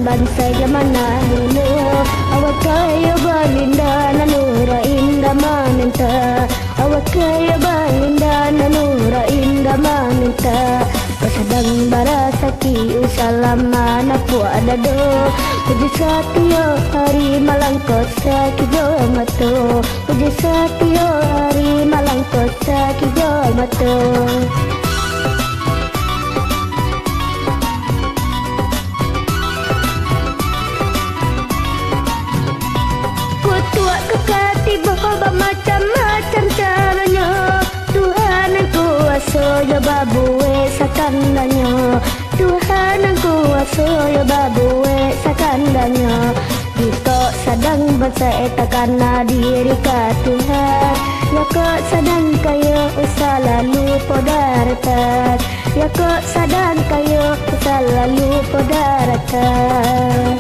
bangsa gamana hulu awak kaya balinda nanura indah maninta awak kaya balinda nanura indah maninta kasadang barasaki usalama napu adado puji satyo hari malangkot sakijo mato puji satyo hari malangkot sakijo mato macam-macam caranya Tuhan yang kuasa ya babue sakandanya Tuhan yang kuasa ya babue sakandanya Kita sedang berseita karena diri ka Tuhan Ya kau sedang kaya usah lalu podaratan Ya kau sedang kaya usah lalu podaratan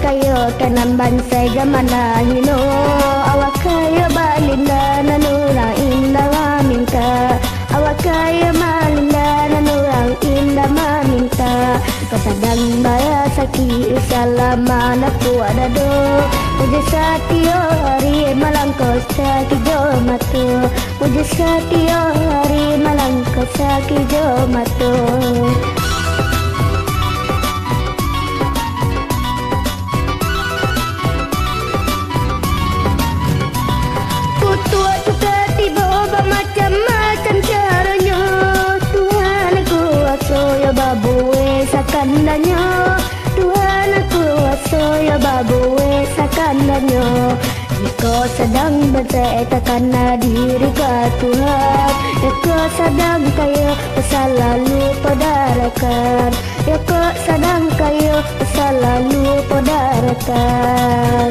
kayo kanan bansay gamana hino awak kayo balinda nanurang indah maminta awak kayo malinda nanurang indah maminta kasadang baya saki usalama naku adado puji satyo hari malangkos sakijo mato puji satyo hari malangkos sakijo mato macam-macam caranya Tuhan aku kuasa ya babue sakandanya Tuhan aku kuasa ya babue sakandanya Jika sedang berseita karena diri ka Tuhan Jika sedang kaya selalu podarakan Jika sedang kaya selalu podarakan